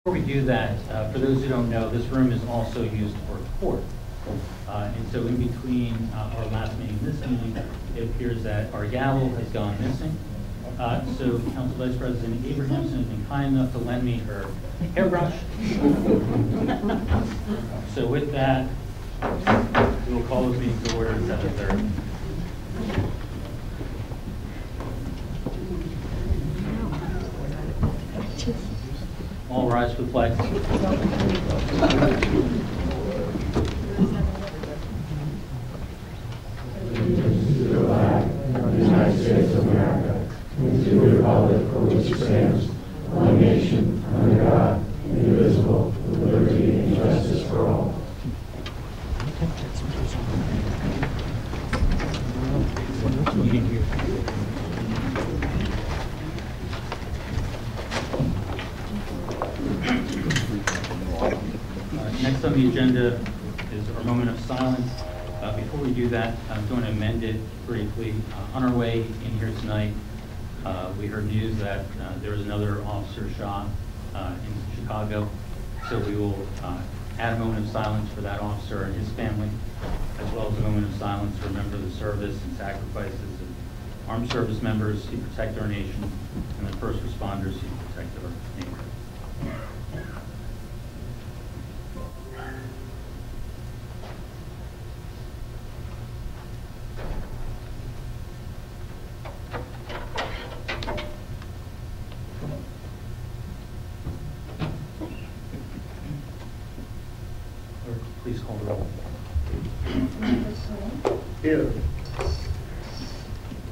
Before we do that, for those who don't know, this room is also used for court. And so in between our last meeting and this meeting, it appears that our gavel has gone missing. So Council Vice President Abrahamson has been kind enough to lend me her hairbrush. So with that, we will call this meeting to order at 7:30. All rise for the flag. United States of America, and to the republic for which it stands, one nation, under God, indivisible, with liberty and justice for all. Next on the agenda is our moment of silence. Before we do that, I'm going to amend it briefly. On our way in here tonight, we heard news that there was another officer shot in Chicago. So we will add a moment of silence for that officer and his family, as well as a moment of silence to remember the service and sacrifices of armed service members who protect our nation and the first responders who protect our neighborhood. Please call the roll. Here.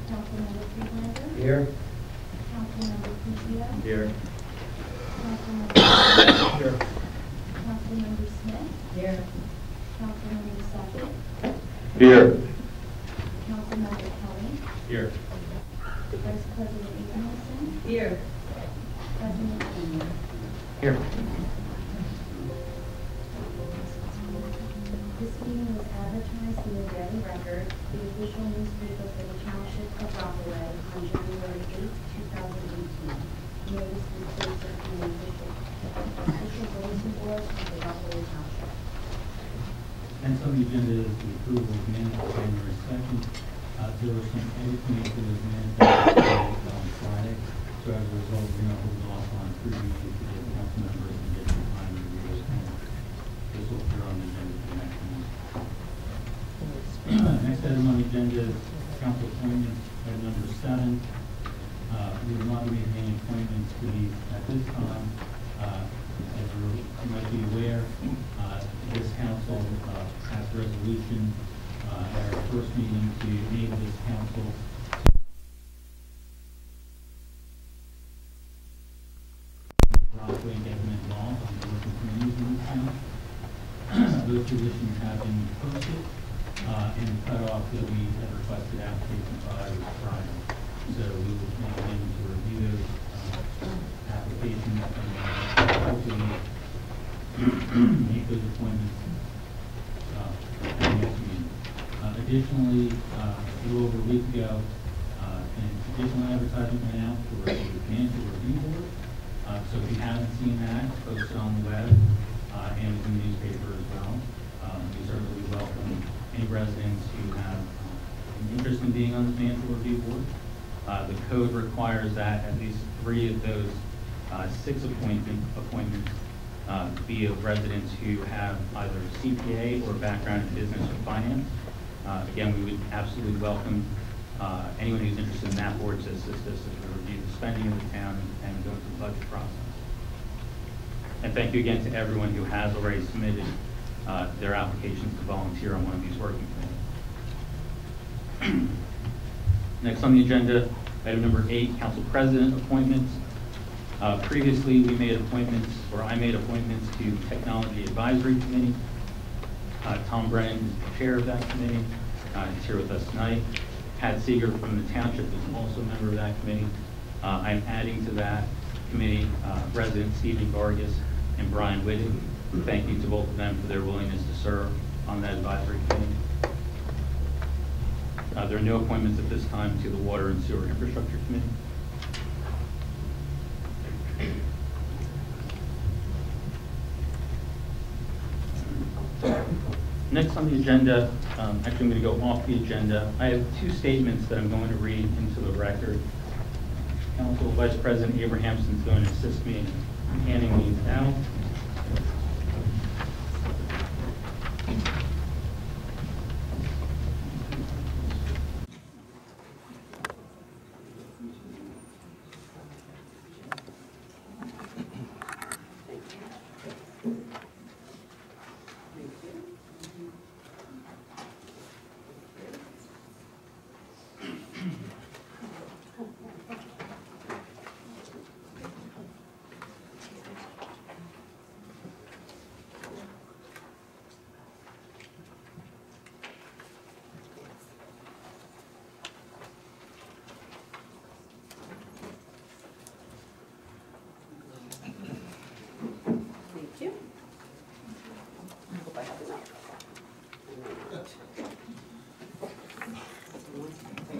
Councilmember Friedlander. Here. Councilmember Cuccia. Here. Councilmember Here. Councilmember Smith. Here. Councilmember Sackett. Here. Councilmember Kelly. Here. Vice President Abrahamson. Here. President Senior. Here. This meeting was advertised in the Daily Record, the official newspaper for the Township of Rockaway, on January 8, 2018. Notice was posted in the official bulletin board of the Rockaway Township. Next on the agenda is the approval of minutes of January 2nd. There were some edits made to those minutes that were on Friday. So as a result, we're going to hold off on approving it to give council members additional time to review those minutes. This will appear on the agenda for the next meeting. Next item on the agenda is council appointments, item number 7. We will not be making any appointments to these at this time. As you might be aware, this council passed a resolution at our first meeting to enable this council to Rockaway and implement laws on the local communities in this town. Those positions have been posted, and the cutoff that we had requested applications by was Friday. So we will begin to review those applications and hopefully make those appointments at the next meeting. Additionally, a little over a week ago, an additional advertisement went out for a financial review board. So if you haven't seen that, it's posted on the web and in the newspaper as well. We certainly welcome any residents who have an interest in being on the financial review board. The code requires that at least 3 of those 6 appointments be of residents who have either CPA or background in business or finance. Again, we would absolutely welcome anyone who's interested in that board to assist us as we review the spending of the town and go through the budget process. And thank you again to everyone who has already submitted their applications to volunteer on one of these working committees. Next on the agenda, item number 8, council president appointments. Previously, we made appointments, or I made appointments to Technology Advisory Committee. Tom Brennan is the chair of that committee. He's here with us tonight. Pat Seeger from the Township is also a member of that committee. I'm adding to that committee residents Stephen Vargas and Brian Whitty. Thank you to both of them for their willingness to serve on that advisory committee. There are no appointments at this time to the Water and Sewer Infrastructure Committee. Next on the agenda, actually I'm going to go off the agenda. I have two statements that I'm going to read into the record. Council Vice President Abrahamson is going to assist me in handing these out.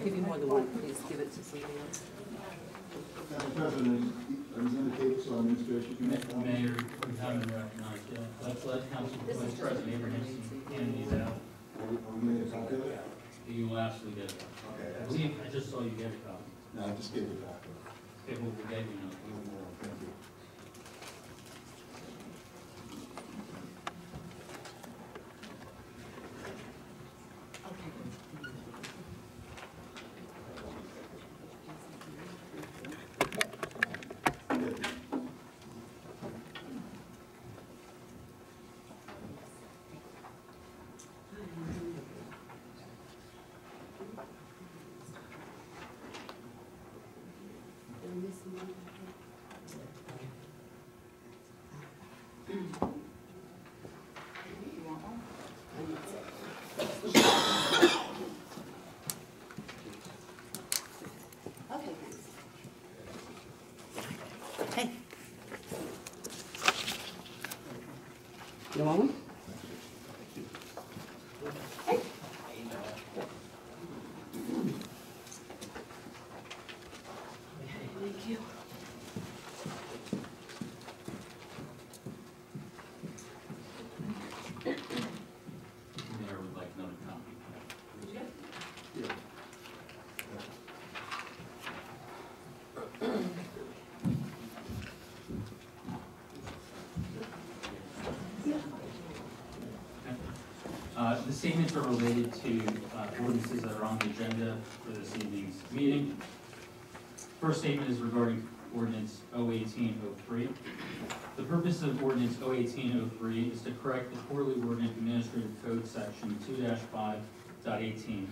Give you more than one, please give it to somebody else. Madam President, as indicated, so administration can. Mayor, we haven't recognized yet. Let's let Council Vice President Abrahamson hand these out. Are we made a copy of it? You will absolutely get a copy. Okay. I believe I just saw you get a copy. No, I just gave it back. Okay, we'll get you now. Thank you. Hey. You want one? Hey. Thank you. Mayor would like another copy. The statements are related to ordinances that are on the agenda for this evening's meeting. First statement is regarding ordinance 01803. The purpose of ordinance 01803 is to correct the poorly worded administrative code section 2-5.18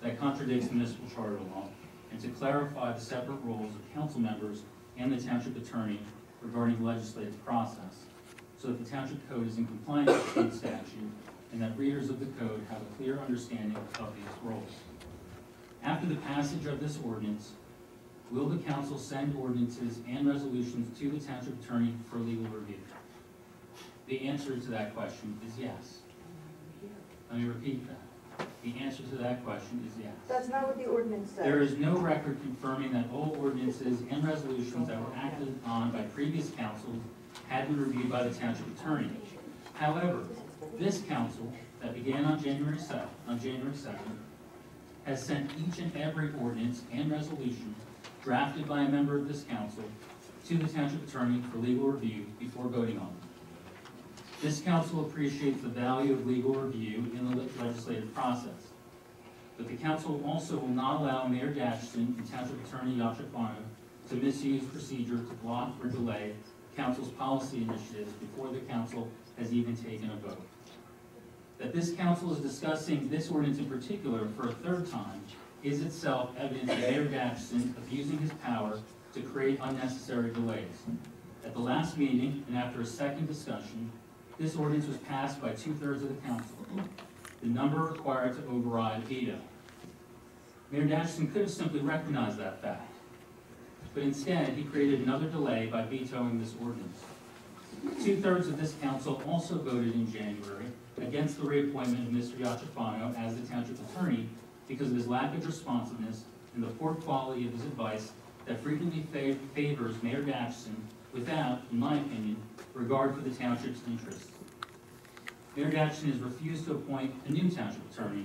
that contradicts municipal charter law, and to clarify the separate roles of council members and the township attorney regarding the legislative process, so that the township code is in compliance with state statute and that readers of the code have a clear understanding of these roles. After the passage of this ordinance, will the council send ordinances and resolutions to the township attorney for legal review? The answer to that question is yes. Let me repeat that. The answer to that question is yes. That's not what the ordinance says. There is no record confirming that all ordinances and resolutions that were acted on by previous councils had been reviewed by the township attorney. However, this council, that began on January 2nd, has sent each and every ordinance and resolution drafted by a member of this council to the township attorney for legal review before voting on them. This council appreciates the value of legal review in the legislative process, but the council also will not allow Mayor Datchison and Township Attorney Yachafano to misuse procedure to block or delay council's policy initiatives before the council has even taken a vote. That this council is discussing this ordinance in particular for a third time is itself evidence of Mayor Datchison abusing his power to create unnecessary delays. At the last meeting, and after a second discussion, this ordinance was passed by 2/3 of the council, the number required to override veto. Mayor Datchison could have simply recognized that fact, but instead he created another delay by vetoing this ordinance. 2/3 of this council also voted in January against the reappointment of Mr. Yachafano as the township attorney because of his lack of responsiveness and the poor quality of his advice that frequently favors Mayor Datchison without, in my opinion, regard for the township's interests. Mayor Gatchison has refused to appoint a new township attorney.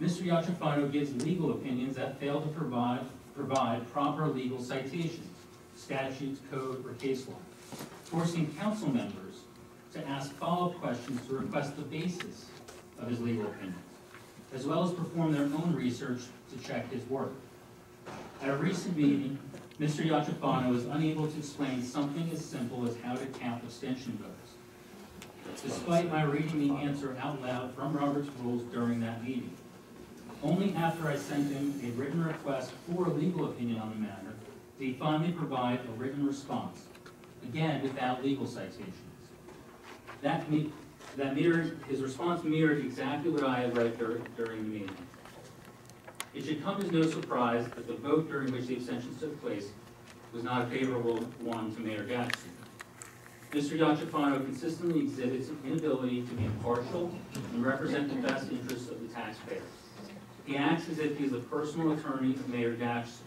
Mr. Yachafano gives legal opinions that fail to provide proper legal citations, statutes, code, or case law, forcing council members to ask follow-up questions to request the basis of his legal opinions, as well as perform their own research to check his work. At a recent meeting, Mr. Yachafano was unable to explain something as simple as how to count abstention votes, despite my reading the answer out loud from Robert's Rules during that meeting. Only after I sent him a written request for a legal opinion on the matter did he finally provide a written response, again without legal citations. His response mirrored exactly what I had read during the meeting. It should come as no surprise that the vote during which the abstentions took place was not a favorable one to Mayor Gatchison. Mr. Yachafano consistently exhibits an inability to be impartial and represent the best interests of the taxpayer. He acts as if he is the personal attorney of Mayor Gatchison,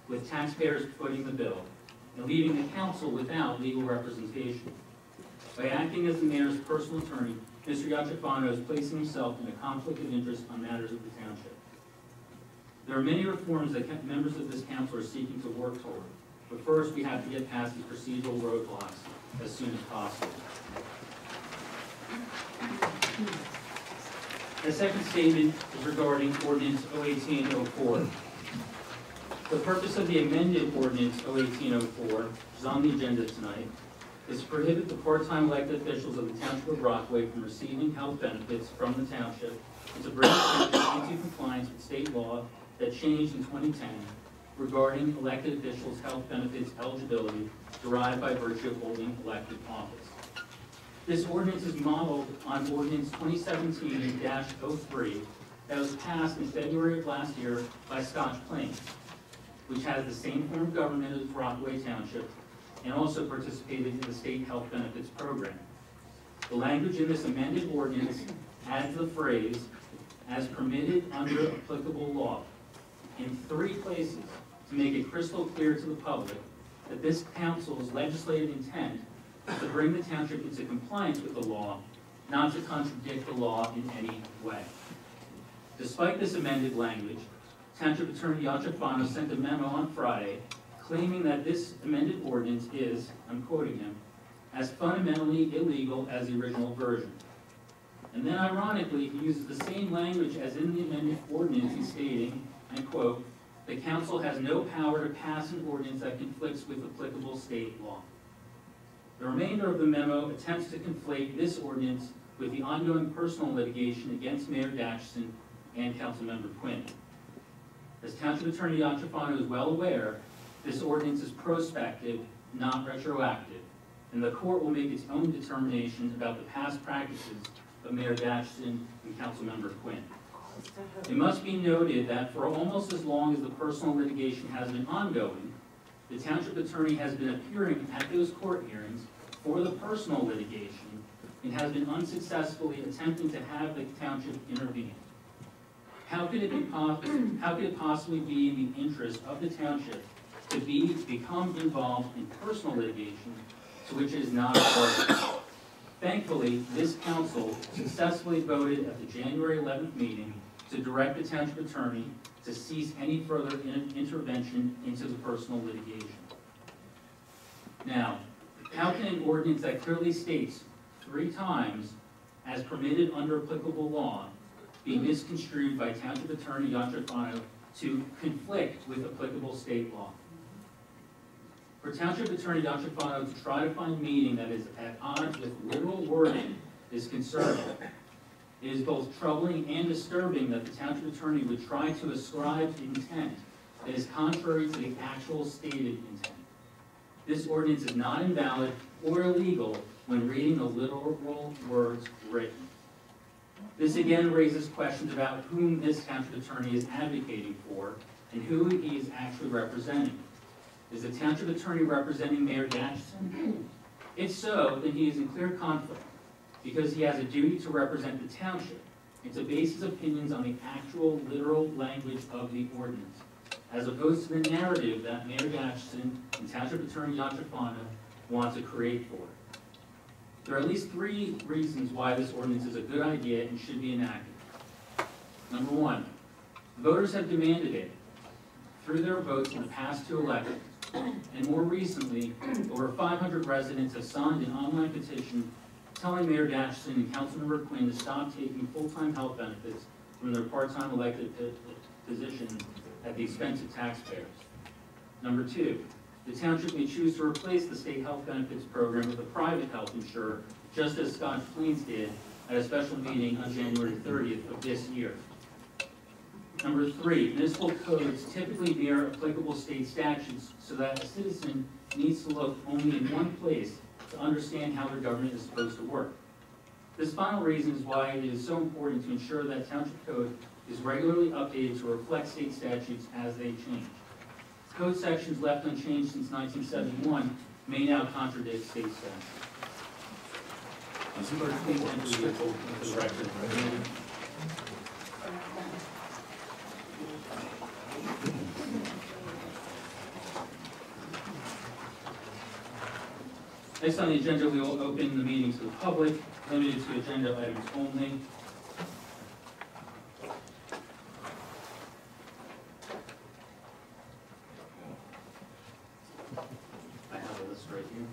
with taxpayers footing the bill, and leaving the council without legal representation. By acting as the mayor's personal attorney, Mr. Yachafano is placing himself in a conflict of interest on matters of the township. There are many reforms that members of this council are seeking to work toward, but first we have to get past the procedural roadblocks as soon as possible. The second statement is regarding Ordinance 01804. The purpose of the amended Ordinance 01804, which is on the agenda tonight, is to prohibit the part-time elected officials of the Township of Rockaway from receiving health benefits from the township and to bring the township into compliance with state law that changed in 2010 regarding elected officials' health benefits eligibility derived by virtue of holding elected office. This ordinance is modeled on Ordinance 2017-03 that was passed in February of last year by Scotch Plains, which has the same form of government as Rockaway Township and also participated in the state health benefits program. The language in this amended ordinance adds the phrase, "as permitted under applicable law," in 3 places to make it crystal clear to the public that this council's legislative intent is to bring the township into compliance with the law, not to contradict the law in any way. Despite this amended language, Township Attorney Yachafano sent a memo on Friday claiming that this amended ordinance is, I'm quoting him, "as fundamentally illegal as the original version." And then ironically, he uses the same language as in the amended ordinance, he's stating, and quote, "the council has no power to pass an ordinance that conflicts with applicable state law." The remainder of the memo attempts to conflate this ordinance with the ongoing personal litigation against Mayor Gatchison and Councilmember Quinn. As Township Attorney Yachafano is well aware, this ordinance is prospective, not retroactive, and the court will make its own determinations about the past practices of Mayor Gatchison and Councilmember Quinn. It must be noted that for almost as long as the personal litigation has been ongoing, the Township Attorney has been appearing at those court hearings for the personal litigation and has been unsuccessfully attempting to have the Township intervene. How could it possibly be in the interest of the Township to become involved in personal litigation to which it is not a party? Thankfully, this council successfully voted at the January 11th meeting to direct the Township Attorney to cease any further intervention into the personal litigation. Now, how can an ordinance that clearly states 3 times as permitted under applicable law be misconstrued by Township Attorney Yachafano to conflict with applicable state law? For Township Attorney Yachafano to try to find meaning that is at odds with literal wording is concerning. It is both troubling and disturbing that the Township Attorney would try to ascribe intent that is contrary to the actual stated intent. This ordinance is not invalid or illegal when reading the literal words written. This again raises questions about whom this Township Attorney is advocating for and who he is actually representing. Is the Township Attorney representing Mayor Gatchison? If so, then he is in clear conflict because he has a duty to represent the Township and to base his opinions on the actual literal language of the ordinance, as opposed to the narrative that Mayor Gatchison and Township Attorney Yachafano want to create for it. There are at least 3 reasons why this ordinance is a good idea and should be enacted. Number 1, voters have demanded it through their votes in the past 2 elections. And more recently, over 500 residents have signed an online petition telling Mayor Dashson and Councilmember Quinn to stop taking full-time health benefits from their part-time elected position at the expense of taxpayers. Number 2, the township may choose to replace the state health benefits program with a private health insurer, just as Scotch Plains did at a special meeting on January 30th of this year. Number 3, municipal codes typically mirror applicable state statutes so that a citizen needs to look only in one place to understand how their government is supposed to work. This final reason is why it is so important to ensure that township code is regularly updated to reflect state statutes as they change. Code sections left unchanged since 1971 may now contradict state statutes. Clerk, please enter the vehicle into the record. Next on the agenda, we will open the meeting to the public, limited to agenda items only. I have a list right here.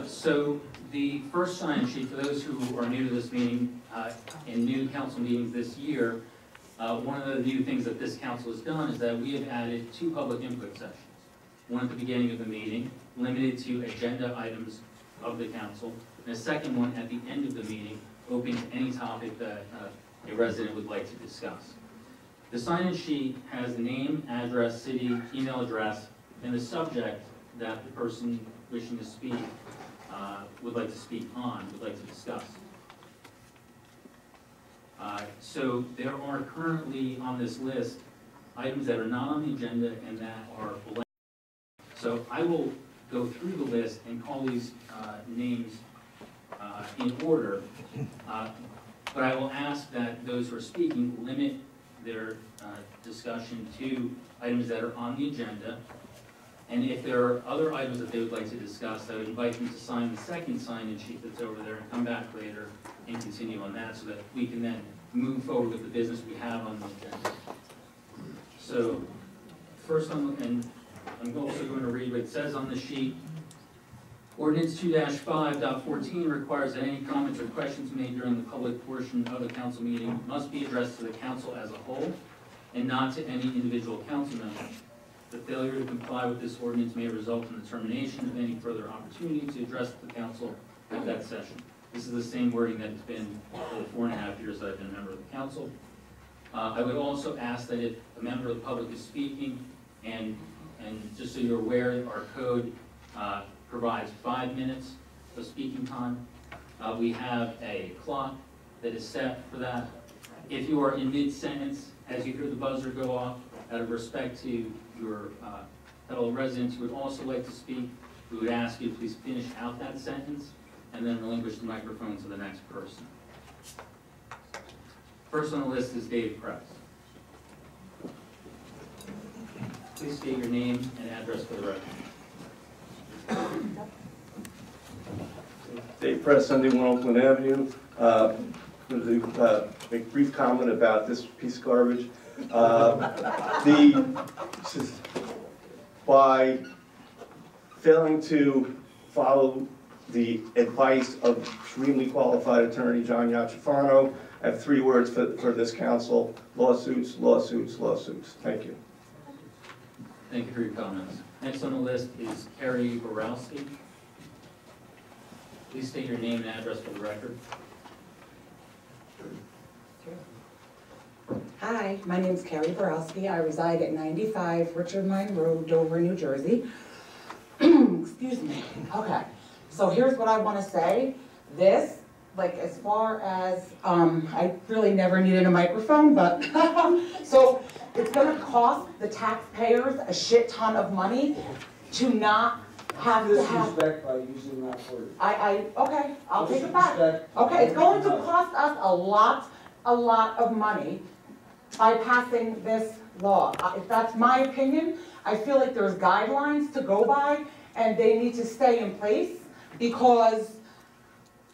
So the first sign sheet, for those who are new to this meeting and new council meetings this year, one of the new things that this council has done is that we have added 2 public input sessions. One at the beginning of the meeting, limited to agenda items of the council, and a second one at the end of the meeting, open to any topic that a resident would like to discuss. The sign-in sheet has the name, address, city, email address, and the subject that the person wishing to speak would like to speak on, would like to discuss. So there are currently on this list items that are not on the agenda and that are blank. So I will go through the list and call these names in order, but I will ask that those who are speaking limit their discussion to items that are on the agenda. And if there are other items that they would like to discuss, I would invite them to sign the second sign-in sheet that's over there and come back later and continue on that so that we can then move forward with the business we have on the agenda. So first, and I'm also going to read what it says on the sheet. Ordinance 2-5.14 requires that any comments or questions made during the public portion of the council meeting must be addressed to the council as a whole and not to any individual council member. The failure to comply with this ordinance may result in the termination of any further opportunity to address the council at that session. This is the same wording that it's been for the 4.5 years that I've been a member of the council. I would also ask that if a member of the public is speaking, and just so you're aware, our code provides 5 minutes of speaking time. We have a clock that is set for that. If you are in mid-sentence, as you hear the buzzer go off, out of respect to your fellow residents who would also like to speak, we would ask you to please finish out that sentence and then relinquish the microphone to the next person. First on the list is Dave Press. Please state your name and address for the record. Dave Press, 71 Oakland Avenue. Make a brief comment about this piece of garbage. By failing to follow the advice of extremely qualified attorney John Yachafano, I have 3 words for this council: lawsuits, lawsuits, lawsuits. Thank you. Thank you for your comments. Next on the list is Carrie Borowski. Please state your name and address for the record. Hi, my name's Carrie Borowski. I reside at 95 Richard Mine Road, Dover, New Jersey. Excuse me. Okay, so here's what I want to say. This, like as far as, I really never needed a microphone, but, so it's going to cost the taxpayers a shit ton of money to not have to have. Disrespect by using that word. Okay, I'll take it back. Okay, it's going to cost us a lot of money by passing this law. If that's my opinion, I feel like there's guidelines to go by and they need to stay in place because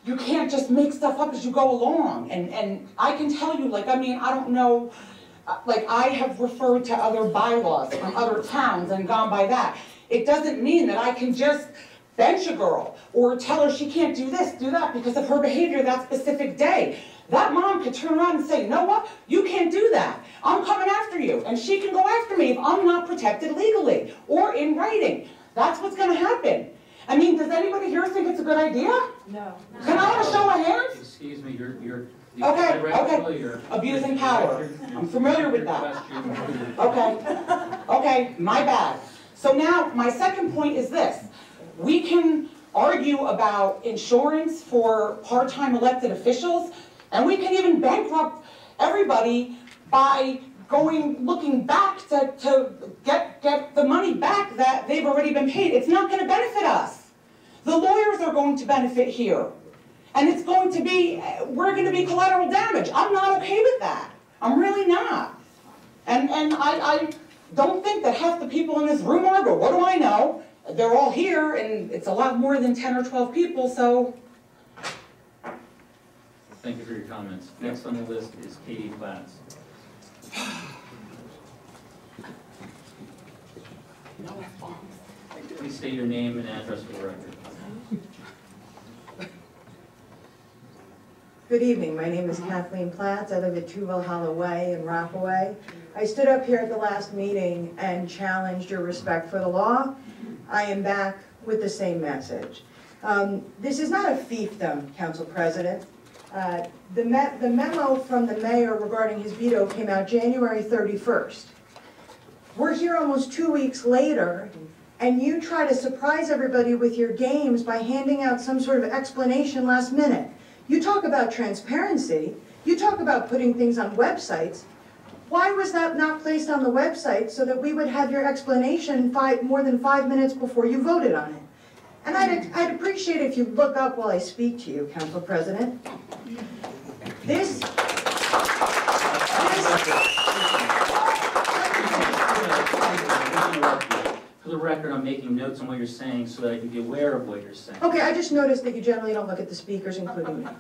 you can't just make stuff up as you go along. And I can tell you, like, I mean, I don't know, like I have referred to other bylaws from other towns and gone by that. It doesn't mean that I can just bench a girl or tell her she can't do this, do that because of her behavior that specific day. That mom could turn around and say, you know what, you can't do that. I'm coming after you. And she can go after me if I'm not protected legally or in writing. That's what's going to happen. I mean, does anybody here think it's a good idea? No. Can I have a show of hands? Excuse me, you're Okay. Abusing power. I'm familiar with that. Okay, my bad. So now, my second point is this. We can argue about insurance for part-time elected officials, and we can even bankrupt everybody by looking back to get the money back that they've already been paid. It's not going to benefit us. The lawyers are going to benefit here. And it's going to be, we're going to be collateral damage. I'm not okay with that. I'm really not. And I don't think that half the people in this room are, but what do I know? They're all here, and it's a lot more than 10 or 12 people, so. Thank you for your comments. Next on the list is Katie Platts. No response. Please state your name and address for the record. Good evening. My name is Kathleen Platts. I live at 2 Valhalla Way in Rockaway. I stood up here at the last meeting and challenged your respect for the law. I am back with the same message. This is not a fiefdom, Council President. The memo from the mayor regarding his veto came out January 31st. We're here almost 2 weeks later, and you try to surprise everybody with your games by handing out some sort of explanation last minute. You talk about transparency, you talk about putting things on websites. Why was that not placed on the website so that we would have your explanation more than 5 minutes before you voted on it? And I'd appreciate it if you look up while I speak to you, Council President. For the record, I'm making notes on what you're saying so that I can be aware of what you're saying. Okay, I just noticed that you generally don't look at the speakers, including me.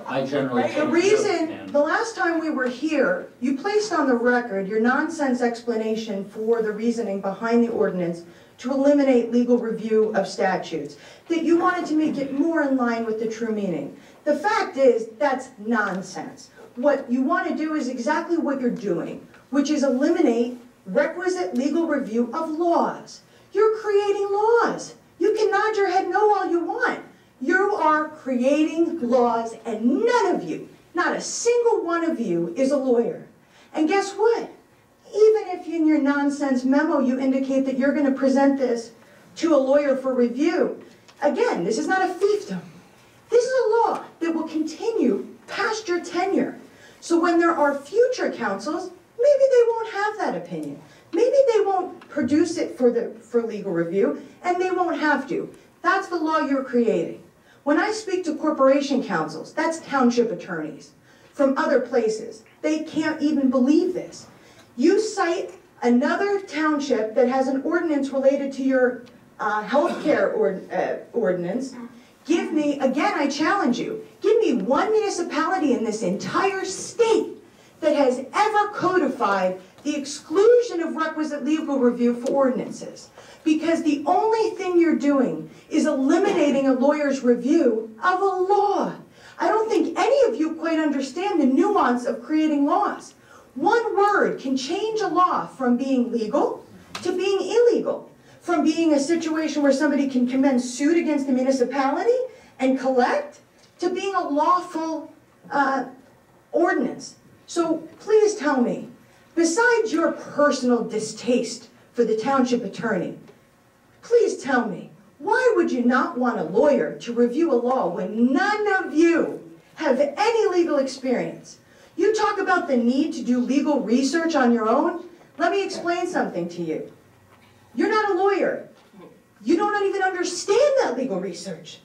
I generally The reason, the last time we were here, you placed on the record your nonsense explanation for the reasoning behind the ordinance to eliminate legal review of statutes, that you wanted to make it more in line with the true meaning. The fact is, that's nonsense. What you want to do is exactly what you're doing, which is eliminate requisite legal review of laws. You're creating laws. You can nod your head no all you want. You are creating laws, and none of you, not a single one of you, is a lawyer. And guess what? Even if in your nonsense memo you indicate that you're going to present this to a lawyer for review, again, this is not a fiefdom. This is a law that will continue past your tenure. So when there are future councils, maybe they won't have that opinion. Maybe they won't produce it for legal review, and they won't have to. That's the law you're creating. When I speak to corporation councils, that's township attorneys from other places. They can't even believe this. You cite another township that has an ordinance related to your health care ordinance. Give me, again, I challenge you, give me one municipality in this entire state that has ever codified the exclusion of requisite legal review for ordinances. Because the only thing you're doing is eliminating a lawyer's review of a law. I don't think any of you quite understand the nuance of creating laws. One word can change a law from being legal to being illegal, from being a situation where somebody can commence suit against the municipality and collect, to being a lawful ordinance. So please tell me, besides your personal distaste for the township attorney, please tell me, why would you not want a lawyer to review a law when none of you have any legal experience? You talk about the need to do legal research on your own. Let me explain something to you. You're not a lawyer. You don't even understand that legal research.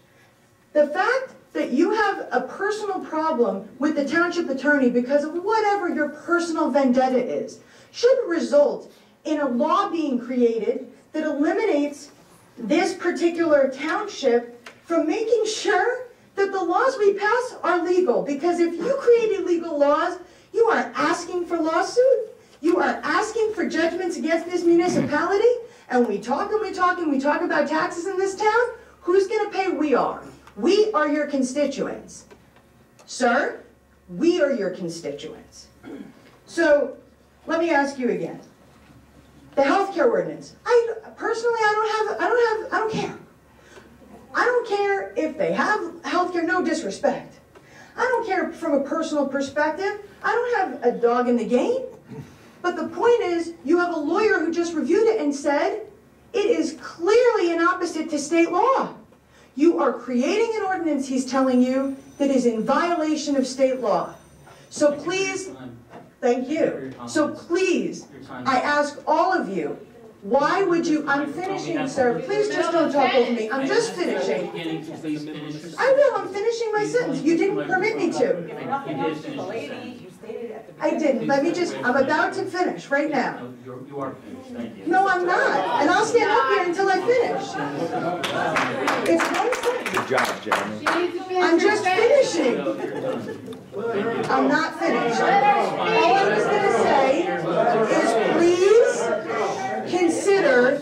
The fact that you have a personal problem with the township attorney because of whatever your personal vendetta is shouldn't result in a law being created that eliminates this particular township from making sure that the laws we pass are legal. Because if you create illegal laws, you are asking for lawsuit, you are asking for judgments against this municipality, and we talk and we talk and we talk about taxes in this town. Who's going to pay? We are. We are your constituents. Sir, we are your constituents. So, let me ask you again. The healthcare ordinance. Personally, I don't care. I don't care if they have healthcare, no disrespect. I don't care from a personal perspective. I don't have a dog in the game. But the point is, you have a lawyer who just reviewed it and said, it is clearly an opposite to state law. You are creating an ordinance, he's telling you, that is in violation of state law. So please, thank you. So please, I ask all of you, why would you, I'm finishing, sir, please just don't talk over me, I'm just finishing. I will, I'm finishing my sentence, you didn't permit me to. I didn't, let me just, I'm about to finish, right now. You are finished, thank you. No, I'm not, and I'll stand up here until I finish. It's one second. Good job, Jeremy. I'm just finishing. I'm not finished. All I was going to say is please consider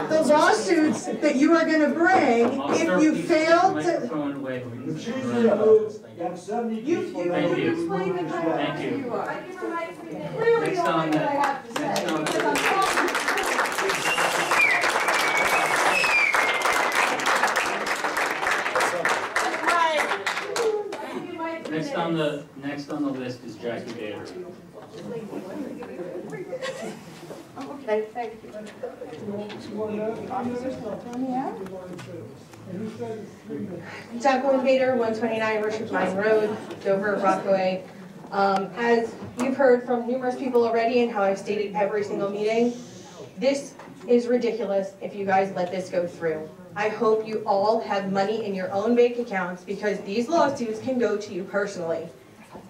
the lawsuits that you are going to bring if you fail to... Thank you. Thank you. Really Next all on that I have to say. Because I'm talking. Next on the list is Jackie Bader. Okay, thank you. Jacqueline Bader, 129 Richard Mine Road, Dover, Rockaway. As you've heard from numerous people already and how I've stated every single meeting, this is ridiculous if you guys let this go through. I hope you all have money in your own bank accounts because these lawsuits can go to you personally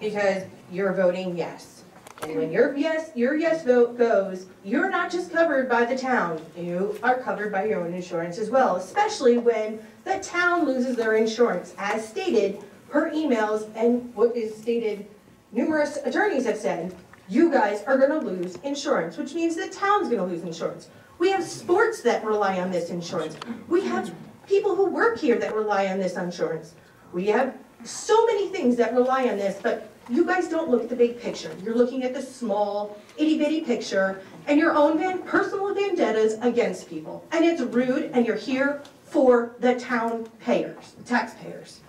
because you're voting yes. And when your yes vote goes, you're not just covered by the town, you are covered by your own insurance as well, especially when the town loses their insurance. As stated per emails and what is stated, numerous attorneys have said, you guys are going to lose insurance, which means the town's going to lose insurance. We have sports that rely on this insurance. We have people who work here that rely on this insurance. We have so many things that rely on this, but you guys don't look at the big picture. You're looking at the small, itty-bitty picture and your own personal vendettas against people. And it's rude, and you're here for the town payers, taxpayers.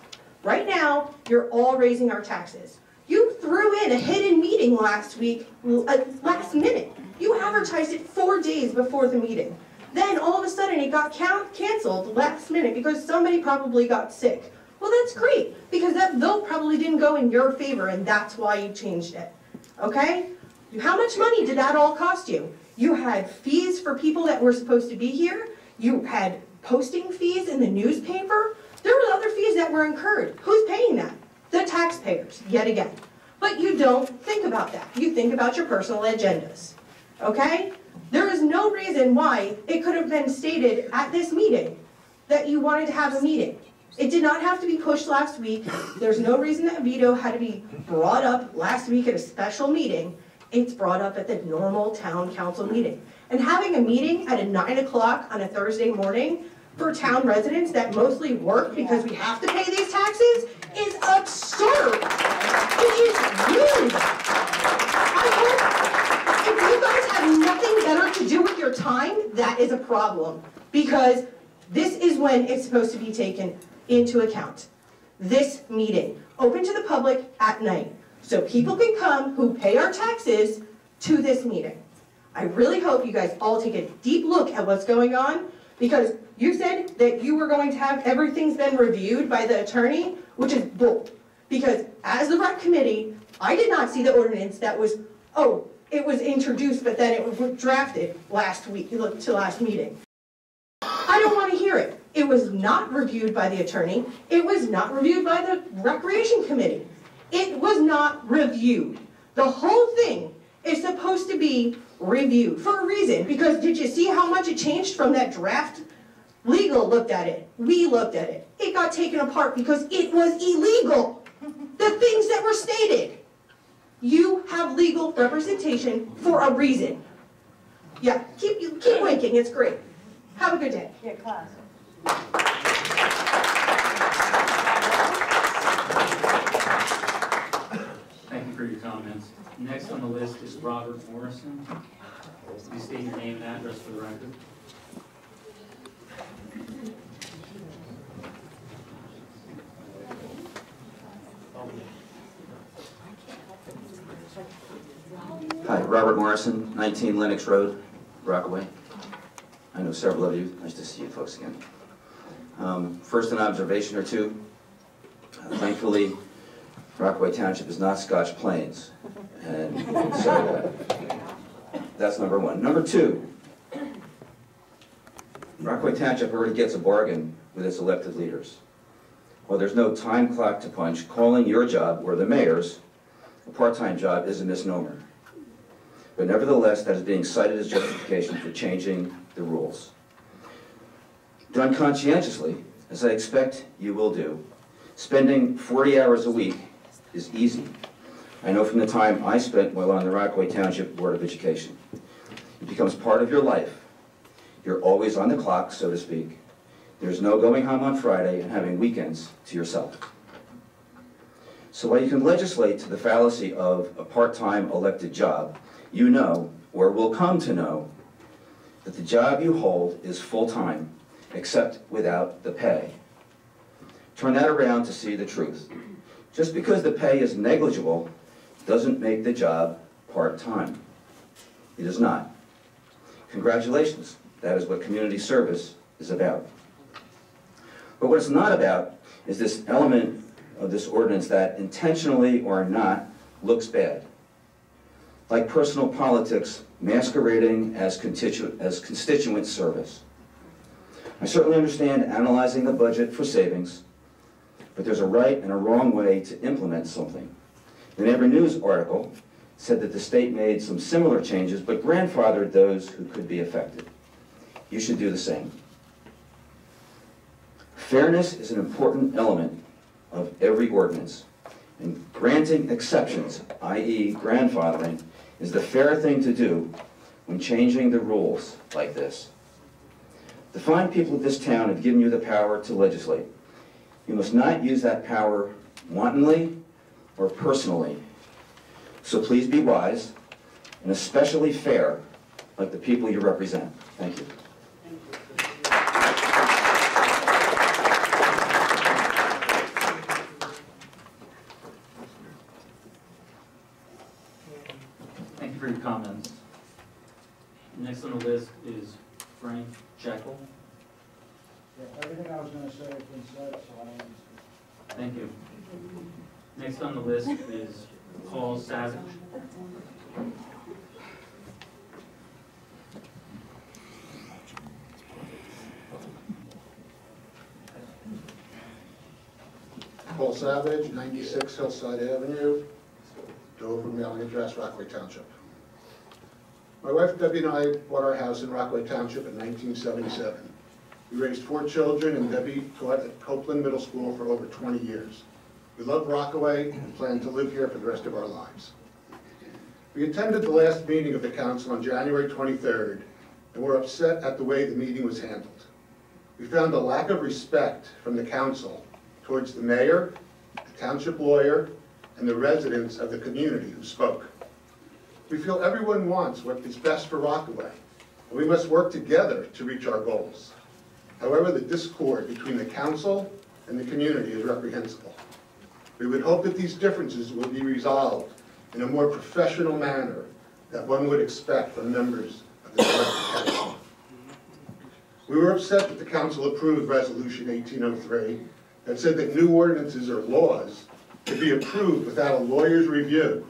Right now, you're all raising our taxes. You threw in a hidden meeting last week, last minute. You advertised it 4 days before the meeting. Then all of a sudden it got canceled last minute because somebody probably got sick. Well, that's great, because that vote probably didn't go in your favor, and that's why you changed it, okay? How much money did that all cost you? You had fees for people that were supposed to be here. You had posting fees in the newspaper. There were other fees that were incurred. Who's paying that? The taxpayers, yet again. But you don't think about that. You think about your personal agendas, okay? There is no reason why it could have been stated at this meeting that you wanted to have a meeting. It did not have to be pushed last week. There's no reason that veto had to be brought up last week at a special meeting. It's brought up at the normal town council meeting. And having a meeting at 9 o'clock on a Thursday morning for town residents that mostly work because we have to pay these taxes is absurd. It is rude. I hope if you guys have nothing better to do with your time, that is a problem. Because this is when it's supposed to be taken into account. This meeting, open to the public at night, so people can come who pay our taxes to this meeting. I really hope you guys all take a deep look at what's going on, because you said that you were going to have everything's been reviewed by the attorney, which is bull. Because as the rec committee, I did not see the ordinance that was, oh, it was introduced, but then it was drafted last week, to last meeting. I don't want to hear it. It was not reviewed by the attorney. It was not reviewed by the recreation committee. It was not reviewed. The whole thing is supposed to be reviewed for a reason, because did you see how much it changed from that draft? Legal looked at it. We looked at it. It got taken apart because it was illegal. The things that were stated. You have legal representation for a reason. Yeah, keep winking. It's great. Have a good day. Yeah, class. Thank you for your comments. Next on the list is Robert Morrison. Please state your name and address for the record. Hi, Robert Morrison, 19 Lennox Road, Rockaway. I know several of you. Nice to see you folks again. First, an observation or two. Thankfully, Rockaway Township is not Scotch Plains. And so that's number one. Number two, Rockaway Township already gets a bargain with its elected leaders. While there's no time clock to punch, calling your job, or the mayor's, a part-time job is a misnomer. But nevertheless, that is being cited as justification for changing the rules. Done conscientiously, as I expect you will do, spending 40 hours a week is easy. I know from the time I spent while on the Rockaway Township Board of Education. It becomes part of your life. You're always on the clock, so to speak. There's no going home on Friday and having weekends to yourself. So while you can legislate to the fallacy of a part-time elected job, you know, or will come to know, that the job you hold is full-time, except without the pay. Turn that around to see the truth. Just because the pay is negligible doesn't make the job part-time. It is not. Congratulations, that is what community service is about. But what it's not about is this element of this ordinance that, intentionally or not, looks bad. Like personal politics masquerading as constituent service. I certainly understand analyzing the budget for savings, but there's a right and a wrong way to implement something. The Neighbor News article said that the state made some similar changes, but grandfathered those who could be affected. You should do the same. Fairness is an important element of every ordinance, and granting exceptions, i.e. grandfathering, is the fair thing to do when changing the rules like this. The fine people of this town have given you the power to legislate. You must not use that power wantonly or personally. So please be wise and especially fair, like the people you represent. Thank you. Thank you for your comments. Next on the list is Frank Jekyll. Yeah, everything I was going to say has been said, so I don't need to. Thank you. Next on the list is Paul Savage. Paul Savage, 96 Hillside Avenue, Dover, mailing address, Rockaway Township. My wife Debbie and I bought our house in Rockaway Township in 1977. We raised 4 children, and Debbie taught at Copeland Middle School for over 20 years. We love Rockaway and plan to live here for the rest of our lives. We attended the last meeting of the council on January 23rd, and were upset at the way the meeting was handled. We found a lack of respect from the council towards the mayor, the township lawyer, and the residents of the community who spoke. We feel everyone wants what is best for Rockaway, and we must work together to reach our goals. However, the discord between the council and the community is reprehensible. We would hope that these differences will be resolved in a more professional manner that one would expect from members of the Township Council. We were upset that the council approved Resolution 1803 that said that new ordinances or laws could be approved without a lawyer's review.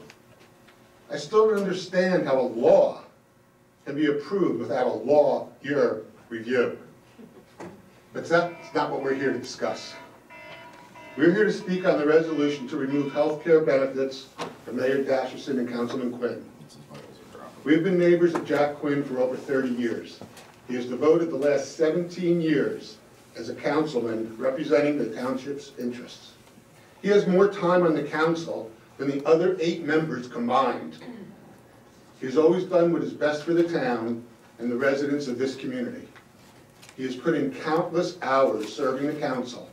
I still don't understand how a law can be approved without a lawyer review. But that's not what we're here to discuss. We're here to speak on the resolution to remove health care benefits from Mayor Dasherson and Councilman Quinn. We've been neighbors of Jack Quinn for over 30 years. He has devoted the last 17 years as a councilman representing the township's interests. He has more time on the council than the other 8 members combined. He has always done what is best for the town and the residents of this community. He has put in countless hours serving the council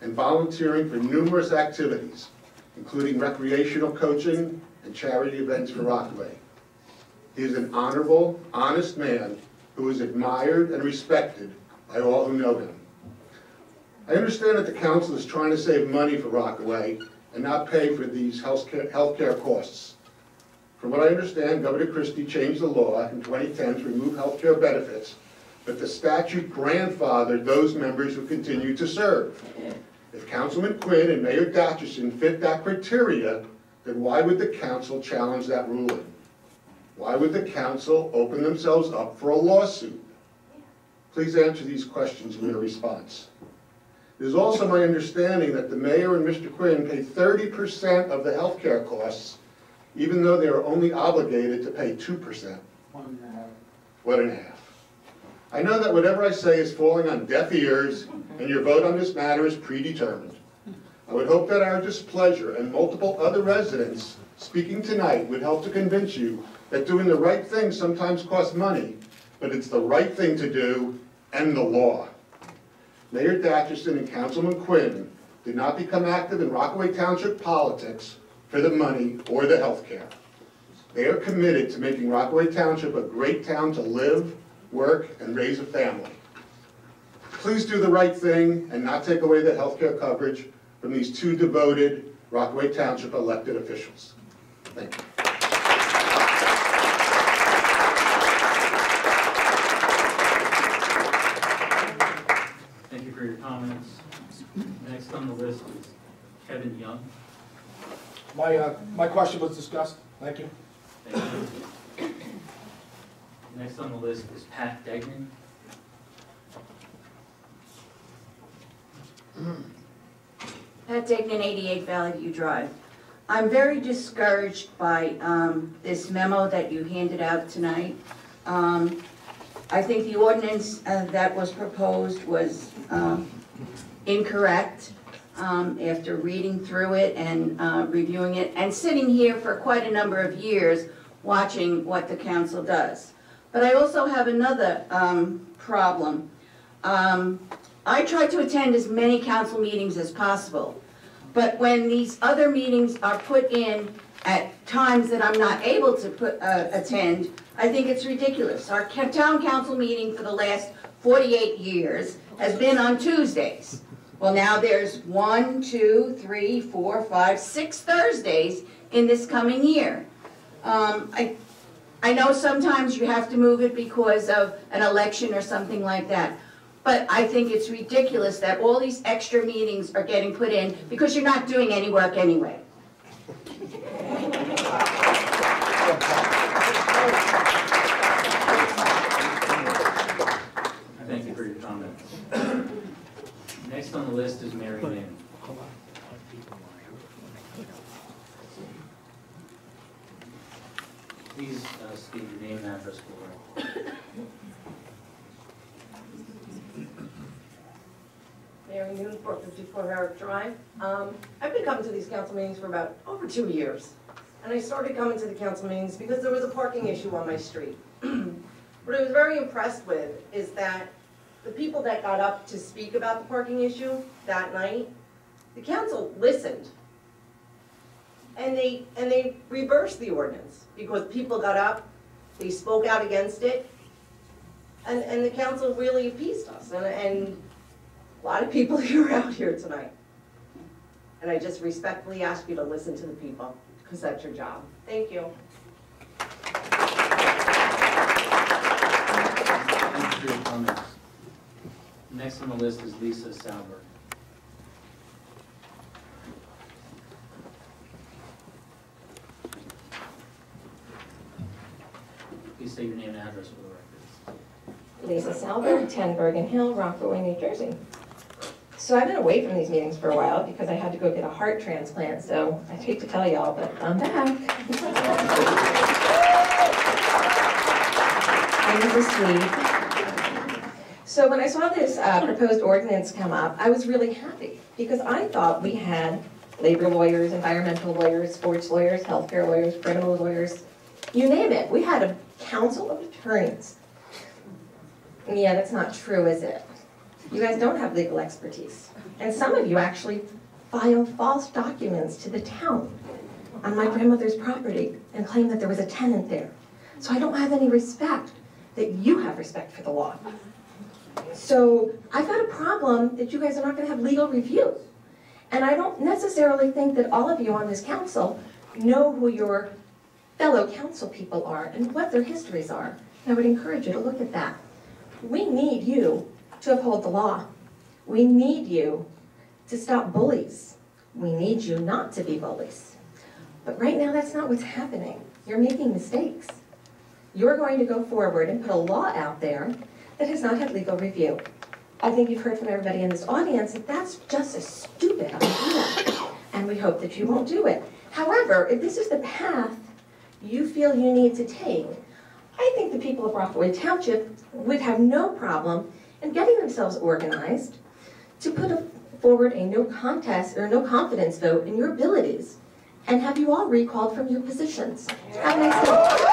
and volunteering for numerous activities, including recreational coaching and charity events for Rockaway. He is an honorable, honest man who is admired and respected by all who know him. I understand that the council is trying to save money for Rockaway and not pay for these health care costs. From what I understand, Governor Christie changed the law in 2010 to remove health care benefits, but the statute grandfathered those members who continue to serve. If Councilman Quinn and Mayor Datcherson fit that criteria, then why would the council challenge that ruling? Why would the council open themselves up for a lawsuit? Please answer these questions in your response. It is also my understanding that the mayor and Mr. Quinn pay 30% of the health care costs, even though they are only obligated to pay 2%. 1.5. 1.5. I know that whatever I say is falling on deaf ears, and your vote on this matter is predetermined. I would hope that our displeasure and multiple other residents speaking tonight would help to convince you that doing the right thing sometimes costs money, but it's the right thing to do and the law. Mayor Datcherson and Councilman Quinn did not become active in Rockaway Township politics for the money or the health care. They are committed to making Rockaway Township a great town to live, work, and raise a family. Please do the right thing and not take away the health care coverage from these 2 devoted Rockaway Township elected officials. Thank you. Thank you for your comments. Next on the list is Kevin Young. My question was discussed. Thank you. Thank you. Next on the list is Pat Degnan. Pat Degnan, 88 Valley View Drive. I'm very discouraged by this memo that you handed out tonight. I think the ordinance that was proposed was incorrect after reading through it and reviewing it and sitting here for quite a number of years watching what the council does. But I also have another problem. I try to attend as many council meetings as possible, but when these other meetings are put in at times that I'm not able to attend, I think it's ridiculous. Our town council meeting for the last 48 years has been on Tuesdays. Well, now there's 1, 2, 3, 4, 5, 6 Thursdays in this coming year. I know sometimes you have to move it because of an election or something like that. But I think it's ridiculous that all these extra meetings are getting put in because you're not doing any work anyway. Thank you for your comments. Next on the list is Mary Lynn. Please state your name and address for the record. Mary Noon, 454 Herrick Drive. I've been coming to these council meetings for about over 2 years. And I started coming to the council meetings because there was a parking issue on my street. What I was very impressed with is that the people that got up to speak about the parking issue that night, the council listened. And they reversed the ordinance because people got up, they spoke out against it, and the council really appeased us. And a lot of people are out here tonight. And I just respectfully ask you to listen to the people, because that's your job. Thank you. for your comments. Next on the list is Lisa Salberg. Please state your name and address for the record. Lisa Salberg, 10 Bergen Hill, Rockaway, New Jersey. So I've been away from these meetings for a while because I had to go get a heart transplant, so I hate to tell y'all, but I'm back. I was a Swede. So when I saw this proposed ordinance come up, I was really happy because I thought we had labor lawyers, environmental lawyers, sports lawyers, healthcare lawyers, criminal lawyers, you name it. We had a council of attorneys. Yeah, that's not true, is it? You guys don't have legal expertise. And some of you actually filed false documents to the town on my grandmother's property and claimed that there was a tenant there. So I don't have any respect that you have respect for the law. So I've got a problem that you guys are not going to have legal review. And I don't necessarily think that all of you on this council know who your fellow council people are and what their histories are. And I would encourage you to look at that. We need you to uphold the law. We need you to stop bullies. We need you not to be bullies. But right now, that's not what's happening. You're making mistakes. You're going to go forward and put a law out there that has not had legal review. I think you've heard from everybody in this audience that that's just a stupid idea, and we hope that you won't do it. However, if this is the path you feel you need to take, I think the people of Rockaway Township would have no problem in getting themselves organized to put forward a no contest or no confidence vote in your abilities and have you all recalled from your positions. Have a nice day.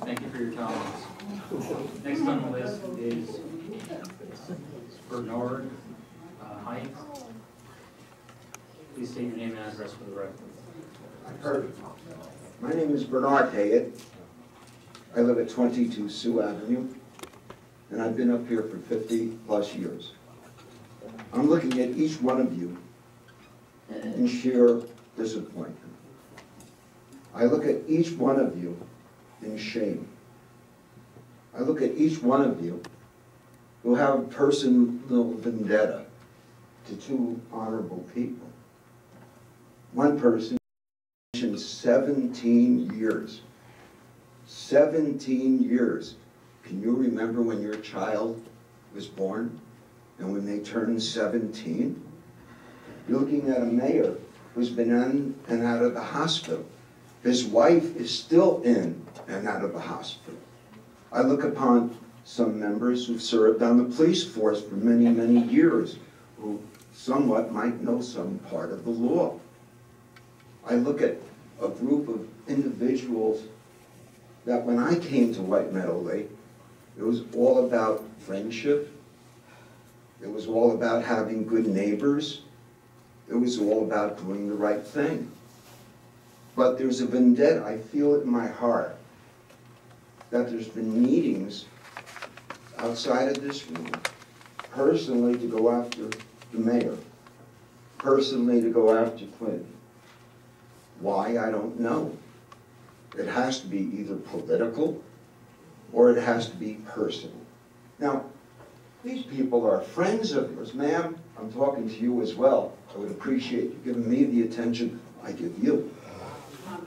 Thank you for your comments. Next on the list is Bernard Hyatt. Please state your name and address for the record. My name is Bernard Hyatt. I live at 22 Sioux Avenue, and I've been up here for 50+ years. I'm looking at each one of you in sheer disappointment. I look at each one of you in shame. I look at each one of you who have personal vendetta to two honorable people. One person mentioned 17 years. 17 years. Can you remember when your child was born and when they turned 17? You're looking at a mayor who's been in and out of the hospital. His wife is still in and out of the hospital. I look upon some members who've served on the police force for many, many years, who somewhat might know some part of the law. I look at a group of individuals that when I came to White Meadow Lake, it was all about friendship. It was all about having good neighbors. It was all about doing the right thing. But there's a vendetta, I feel it in my heart, that there's been meetings outside of this room, personally to go after the mayor, personally to go after Clinton. Why, I don't know. It has to be either political or it has to be personal. Now, these people are friends of yours. Ma'am, I'm talking to you as well. I would appreciate you giving me the attention I give you. I'm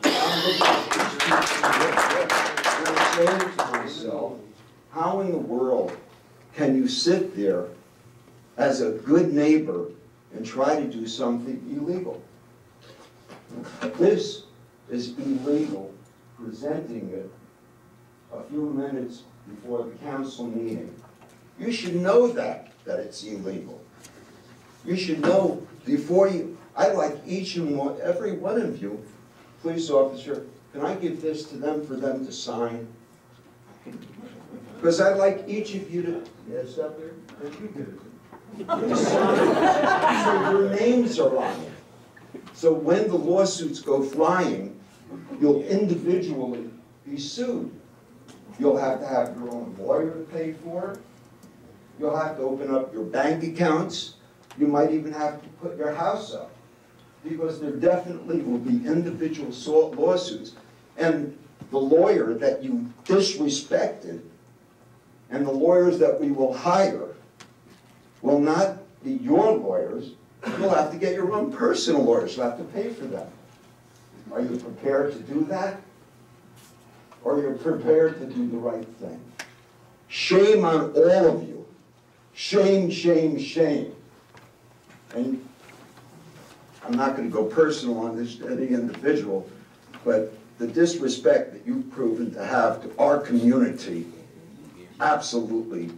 saying to myself, how in the world can you sit there as a good neighbor and try to do something illegal? This is illegal, presenting it a few minutes before the council meeting. You should know that it's illegal. You should know before you, I'd like each and every one of you, police officer, can I give this to them for them to sign? Because I'd like each of you to, yes, up there, that you give it to me. To sign, so your names are on it. So when the lawsuits go flying, you'll individually be sued. You'll have to have your own lawyer to pay for it. You'll have to open up your bank accounts. You might even have to put your house up. because there definitely will be individual lawsuits. And the lawyer that you disrespected and the lawyers that we will hire will not be your lawyers. You'll have to get your own personal lawyers. You'll have to pay for them. Are you prepared to do that? Or are you prepared to do the right thing? Shame on all of you. Shame, shame, shame. And I'm not going to go personal on this to any individual, but the disrespect that you've proven to have to our community absolutely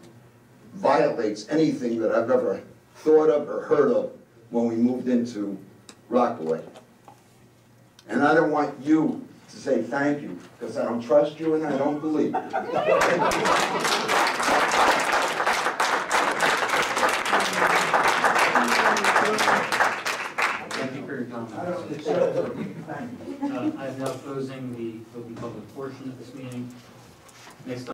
violates anything that I've ever thought of or heard of when we moved into Rockaway. And I don't want you to say thank you, because I don't trust you and I don't believe you. Thank you for your comment. I'm now closing the open public portion of this meeting. Next